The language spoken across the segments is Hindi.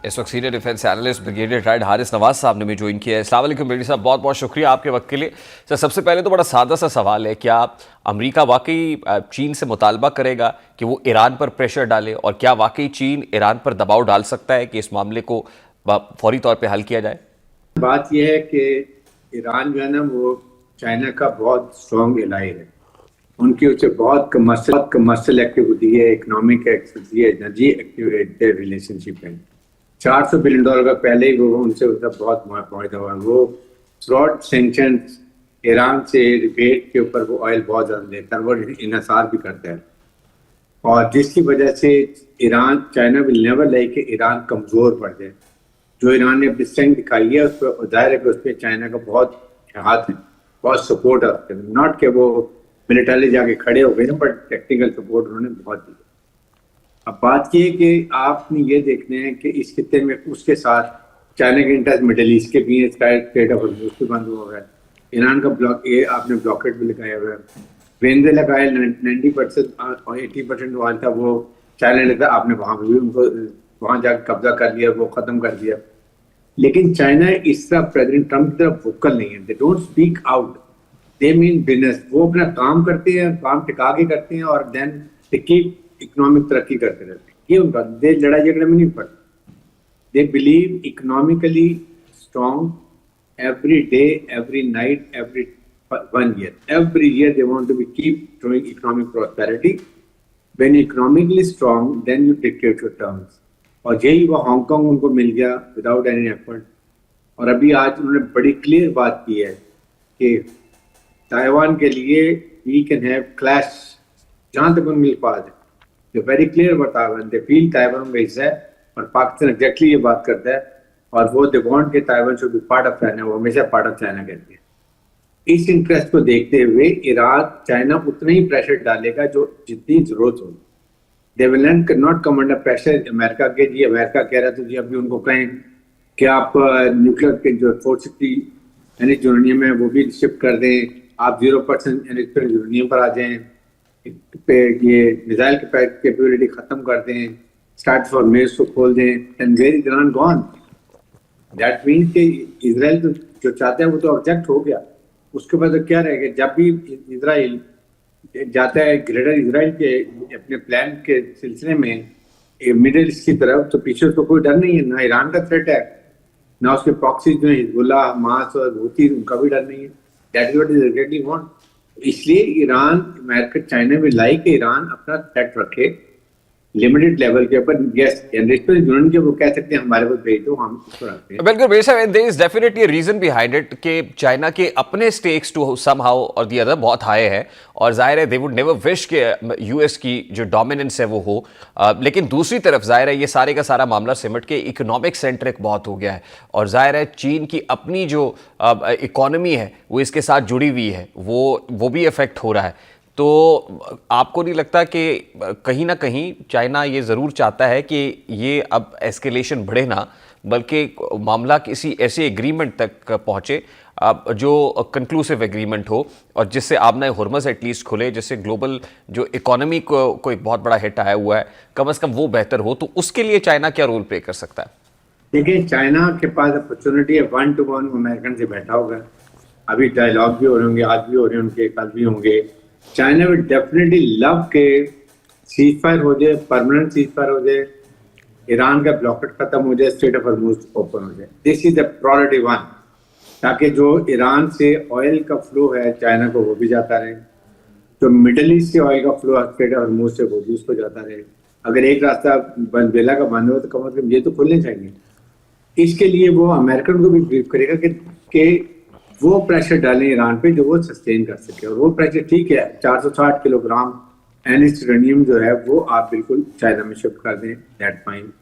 इस वक्त senior defence analyst brigadier retired Haris Nawaz साहब ने भी ज्वाइन किया है। अस्सलाम वालेकुम ब्रिगेडियर साहब, बहुत बहुत शुक्रिया आपके वक्त के लिए। सर, सबसे पहले तो बड़ा सादा सा सवाल है, क्या अमेरिका वाकई चीन से मुतालबा करेगा कि वो ईरान पर प्रेशर डाले, और क्या वाकई चीन ईरान पर दबाव डाल सकता है कि इस मामले को फौरी तौर पर हल किया जाए? बात यह है कि ईरान जो है ना, वो चाइना का बहुत स्ट्रॉन्ग एलाई है। उनकी उससे बहुत कमर्शियल एक्टिविटी है, इकोनॉमिक एक्टिविटी है, एनर्जी एक्टिविटी रिलेशनशिप है। $400 बिलियन का पहले ही वो उनसे उसका बहुत मुआहदा हुआ। वो थ्रू सैंक्शन ईरान से रिबेट के ऊपर वो ऑयल बहुत ज़्यादा लेता है, वो इन्हिसार भी करता है, और जिसकी वजह से Iran China will never like कि ईरान कमज़ोर पड़ जाए। जो ईरान ने अपनी स्ट्रेंथ दिखाई है उस पर जाहिर है कि उस पर चाइना का बहुत हाथ है, बहुत सपोर्ट है। नॉट कि वो मिलिटरी जाके खड़े हो गए ना, बट टेक्निकल सपोर्ट उन्होंने बहुत दिया। अब बात ये है कि आपने ये देखना है कि इस खित्ते में उसके साथ चाइना के इंटरेस्ट मिडल ईस्ट के भी स्ट्रेट ऑफ हॉर्मूज भी बंद हुआ है। ईरान का ब्लॉक ये आपने ब्लॉकेट भी लगाया हुआ है। वेनेजुएला का 90% और 80% ऑयल था वो चाइना लेता, आपने वहां भी उनको वहां जाकर कब्जा कर लिया, वो खत्म कर दिया। लेकिन चाइना इस तरह प्रेसिडेंट ट्रम्प की तरफ वोकल नहीं है। They don't speak out, they mean business. वो अपना काम करते हैं, काम टिका के करते हैं, और देन दे कीप इकोनॉमिक तरक्की करते रहते हैं। ये उनका दे लड़ाई झगड़े में नहीं पड़ते। They believe economically strong every day, every night, every 1 year. Every year they want to be keep showing economic prosperity. When economically strong, then you dictate your terms. और यही वो हांगकांग उनको मिल गया विदाउट एनी एफर्ट। और अभी आज उन्होंने बड़ी क्लियर बात की है कि ताइवान के लिए वी कैन हैव क्लैश जहां तक उनकी बात है। जो very clear about Taiwan, they feel Taiwan का हिस्सा है, और पाकिस्तान एग्जैक्टली ये बात करता है, और वो दे वांट कि Taiwan should be part of China. वो हमेशा पार्ट ऑफ चाइना कहते हैं। इस इंटरेस्ट को देखते हुए ईरान चाइना उतना ही प्रेशर डालेगा जो जितनी जरूरत होगी। They will not come under pressure America के। जी अमेरिका कह रहा था जी अभी उनको कहें कि आप न्यूक्लियर के जो 460 यूरेनियम है वो भी शिफ्ट कर दें, आप 0% यूरेनियम पर आ जाएं, ये मिसाइल कैपेबिलिटी खत्म कर दें, स्टार्ट फॉर मेज को खोल दें, and where is Iran gone. That means कि इजराइल जो चाहता है वो तो ऑब्जेक्ट हो गया। उसके बाद तो क्या रहेगा? जब भी इजराइल जाता है ग्रेटर इजराइल के अपने प्लान के सिलसिले में मिडिल ईस्ट की तरफ, तो पीछे उसको कोई डर नहीं है। ना ईरान का थ्रेट है, ना उसके प्रॉक्सी जो है हिजबुल्लाह, हमास और हूती, उनका भी डर नहीं है। That is what is exactly want. इसलिए ईरान, अमेरिका, चाइना में लाइक ईरान अपना थ्रेट रखे लिमिटेड लेवल के ऊपर। यस, यूनियन के वो कह सकते हैं हमारे पास भेज दो, हम उसको रखते हैं। बिल्कुल बेशक, there is definitely reason behind it कि चाइना के अपने स्टेक्स टू समहाउ और द अदर बहुत हाई है, और जाहिर है दे वुड नेवर विश के यूएस की जो डोमिनेंस है वो हो। लेकिन दूसरी तरफ जाहिर है ये सारे का सारा मामला सिमट के इकोनॉमिक सेंट्रिक बहुत हो गया है, और जाहिर है चीन की अपनी जो इकोनॉमी है वो इसके साथ जुड़ी हुई है, वो भी इफेक्ट हो रहा है। तो आपको नहीं लगता कि कहीं ना कहीं चाइना ये ज़रूर चाहता है कि ये अब एस्केलेशन बढ़े ना, बल्कि मामला किसी ऐसे एग्रीमेंट तक पहुँचे जो कंक्लूसिव एग्रीमेंट हो, और जिससे आबना हुर्मज़ एटलीस्ट खुले, जिससे ग्लोबल जो इकोनॉमी को एक बहुत बड़ा हिट आया हुआ है कम से कम वो बेहतर हो? तो उसके लिए चाइना क्या रोल प्ले कर सकता है? देखिए, चाइना के पास अपॉर्चुनिटी है 1-to-1 अमेरिकन से बैठा होगा। अभी डायलॉग भी हो रहे होंगे, आज भी हो रहे होंगे, कल भी होंगे। चाइना विल डेफिनेटली लव के सीज फायर हो जाए, परमानेंट सीज फायर हो जाए, ईरान का ब्लॉकेट खत्म हो जाए, स्ट्रेट ऑफ हॉर्मूज ओपन हो जाए। दिस इज द प्रायोरिटी 1, ताकि जो ईरान से ऑयल का फ्लो है चाइना को वो भी जाता रहे, जो मिडल ईस्ट से ऑयल का फ्लो स्ट्रेट ऑफ हॉर्मूज से वो भी उसको जाता रहे। अगर एक रास्ता वेनेजुएला का बंद हो तो कम से कम ये तो खुलने चाहिए। इसके लिए वो अमेरिकन को भी ब्रीफ करेगा कि वो प्रेशर डालें ईरान पे जो वो सस्टेन कर सके। और वो प्रेशर ठीक है, 460 किलोग्राम एनरिच्ड यूरेनियम जो है वो आप बिल्कुल चाइना में शिफ्ट कर दें, दैट फाइन।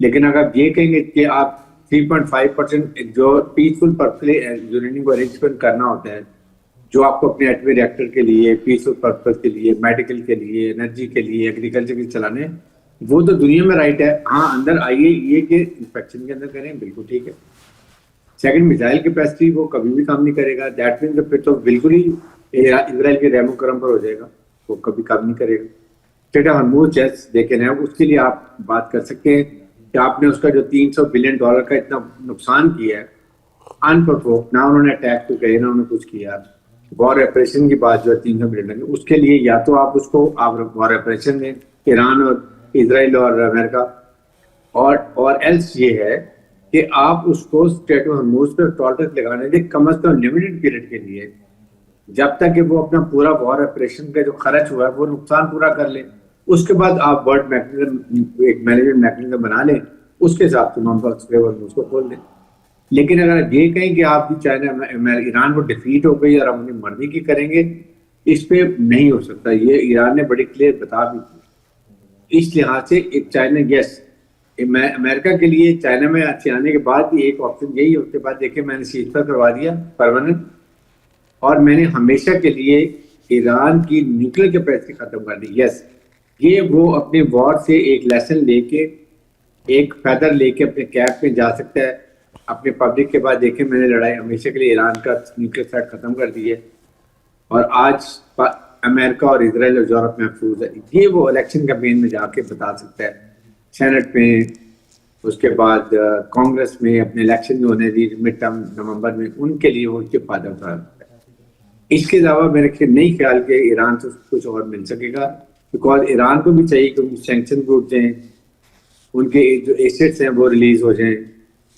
लेकिन अगर आप ये कहेंगे कि आप 3.5% जो पीसफुल पर्पस यूरेनियम को अरेंजमेंट करना होता है, जो आपको अपने एटमी रिएक्टर के लिए, पीसफुल पर्पस के लिए, मेडिकल के लिए, एनर्जी के लिए, एग्रीकल्चर के लिए चलाने, वो तो दुनिया में राइट है। हाँ, अंदर आइए ये कि इंस्पेक्शन के अंदर करें, बिल्कुल ठीक है। सेकंड, मिसाइल कैपेसिटी वो कभी भी काम नहीं करेगा। दैट मीन फिर तो बिल्कुल ही इजराइल के रेमो करम पर हो जाएगा, वो कभी काम नहीं करेगा। स्ट्रेट ऑफ हॉर्मूज जैसे देखे ना, उसके लिए आप बात कर सकते हैं कि आपने उसका जो $300 बिलियन का इतना नुकसान किया है अनप्रोवोक्ड, ना उन्होंने अटैक तो किया ना उन्होंने कुछ किया, वॉर रेपरेशन की बात जो है 300 बिलियन, उसके लिए या तो आप वॉर रेपरेशन में ईरान और इसराइल और अमेरिका, और एल्स ये है कि आप उसको स्टेट ऑफ हॉर्मुज़ पे टॉलरेंस लगाने दें कम से कम लिमिटेड पीरियड के लिए, जब तक कि वो अपना पूरा वॉर ऑपरेशन का जो खर्च हुआ है वो नुकसान पूरा कर ले। उसके बाद आप वर्ल्ड मैकेनिज्म, एक मैनेजमेंट मैकेनिज्म बना लें, उसके हिसाब से नॉन प्रॉलिफरेशन उसको खोल दें। लेकिन अगर ये कहें कि आपकी चाइना ईरान को डिफीट हो गई और हम अपनी मर्जी की करेंगे, इस पे नहीं हो सकता। ये ईरान ने बड़ी क्लियर बता भी दी। इस लिहाज से एक चाइना, यस, अमेरिका के लिए चाइना में अच्छे आने के बाद भी एक ऑप्शन यही है। उसके बाद देखिए मैंने सीजफायर करवा दिया परमानेंट, और मैंने हमेशा के लिए ईरान की न्यूक्लियर कैपेसिटी खत्म कर दी। यस, ये वो अपने वॉर से एक लेसन लेके, एक फेदर लेके अपने कैप में जा सकता है अपने पब्लिक के बाद। देखे मैंने लड़ाई हमेशा के लिए ईरान का न्यूक्लियर थ्रेट खत्म कर दी है, और आज अमेरिका और इसराइल और यूरोप महफूज है। ये वो इलेक्शन कैंपेन में जाके बता सकता है, सेनेट में, उसके बाद कांग्रेस में, अपने इलेक्शन जो होने दी मिड टर्म नवंबर में, उनके लिए वो उसके फायदा उठा सकता है। इसके अलावा मेरे नहीं ख्याल के ईरान से कुछ और मिल सकेगा, बिकॉज ईरान को भी चाहिए कि उनके सैंक्शन टूट जाएं, उनके जो एसेट्स हैं वो रिलीज हो जाएं,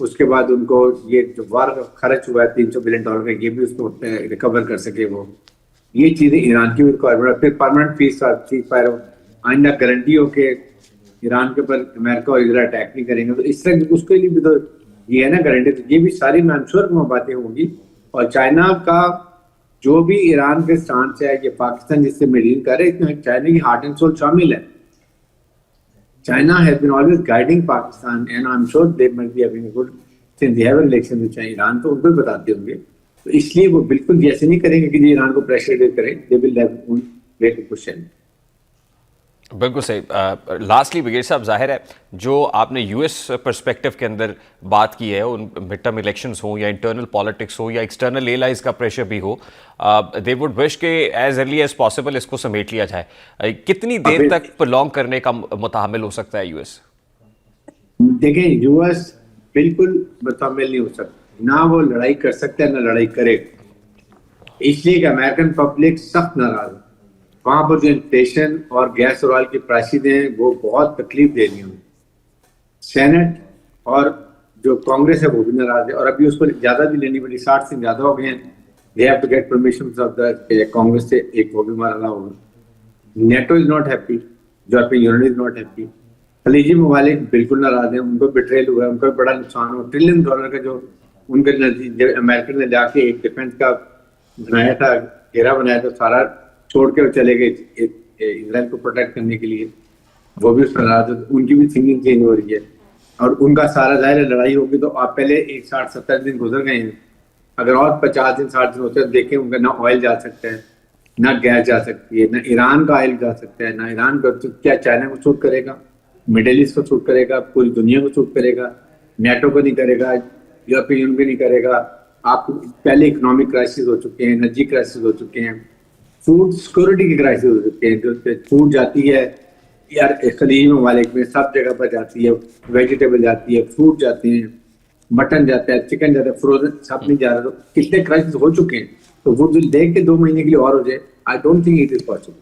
उसके बाद उनको ये जो वार का खर्च हुआ है $300 बिलियन का, ये भी उसको रिकवर कर सके वो। ये चीजें ईरान की भी रिक्वायरमेंट। फिर परमानेंट सीज फायर आइंदा गारंटी हो के ईरान के ऊपर अमेरिका और इजराइल अटैक नहीं करेंगे, तो इस तरह उसके लिए भी तो ये है ना गारंटी। तो ये भी सारी मैं श्योर बातें होंगी। और चाइना का जो भी ईरान के स्टांस है, ये पाकिस्तान जिससे मिडील करे, इसमें चाइना की हार्ट एंड सोल शामिल है। China has been always guiding Pakistan, and I'm sure they might be having a good, since they have an election with China, Iran तो उनको भी बताते होंगे, तो इसलिए वो बिल्कुल ऐसे नहीं करेंगे कि जी ईरान को प्रेशर करें। They will have one way to push it. बिल्कुल सही। लास्टली ब्रिगेड साहब, जाहिर है जो आपने यूएस पर्सपेक्टिव के अंदर बात की है, उन मिड टर्म इलेक्शंस हो या इंटरनल पॉलिटिक्स हो या एक्सटर्नल एलाइज का प्रेशर भी हो, दे वुड विश के एज अर्ली एज पॉसिबल इसको समेट लिया जाए। कितनी देर तक प्रोलॉन्ग करने का मुताहमिल हो सकता है यूएस? देखें, यूएस बिल्कुल मुतामिल नहीं हो सकता, ना वो लड़ाई कर सकता है ना लड़ाई करे, इसलिए कि अमेरिकन पब्लिक सख्त नाराज है। वहां पर जो इन्फ्लेशन और गैस और ऑयल की प्राइसेस हैं वो बहुत तकलीफ दे रही हैं। सेनेट और जो कांग्रेस है वो भी नाराज है, और अभी उसको ज्यादा भी लेनी पड़ी, 60 से ज्यादा हो गए हैं। They have to get permission of the Congress से, एक वो भी मारा होगा। NATO is not happy, European Union is not happy, खलीजी ममालिक बिल्कुल नाराज हैं, उनको बिट्रेल हुआ है, उनको बड़ा नुकसान हुआ। $1 ट्रिलियन का जो उनके नजदीक अमेरिका ने जाके एक डिफेंस का बनाया था, घेरा बनाया था, सारा छोड़ के वो चले गए इसराइल को प्रोटेक्ट करने के लिए, वो भी उस पर नाराज है। उनकी भी थिंकिंग चेंज हो रही है, और उनका सारा ज़ाहिर लड़ाई होगी तो आप पहले 60-70 दिन गुजर गए हैं, अगर और 50 दिन 60 दिन होते हैं, देखें उनका ना ऑयल जा सकता है, ना गैस जा सकती है, ना ईरान का ऑयल जा सकता है, ना ईरान का। तो क्या चाइना को सूट करेगा, मिडिल ईस्ट को सूट करेगा, पूरी दुनिया को सूट करेगा, नेटो को नहीं करेगा, यूरोपियन यूनियन को नहीं करेगा। आप पहले इकोनॉमिक क्राइसिस हो चुके हैं, एनर्जी क्राइसिस हो चुके हैं, फूड सिक्योरिटी की क्राइसिस हो चुके हैं, जो फूड जाती है यार खलीजी ममालिक में सब जगह पर जाती है, वेजिटेबल जाती है, फ्रूट जाते हैं, मटन जाता है, चिकन जाता है, फ्रोजन सब नहीं जा रहा। तो कितने क्राइसिस हो चुके हैं, तो वो जो देख के 2 महीने के लिए और हो जाए, I don't think it is possible.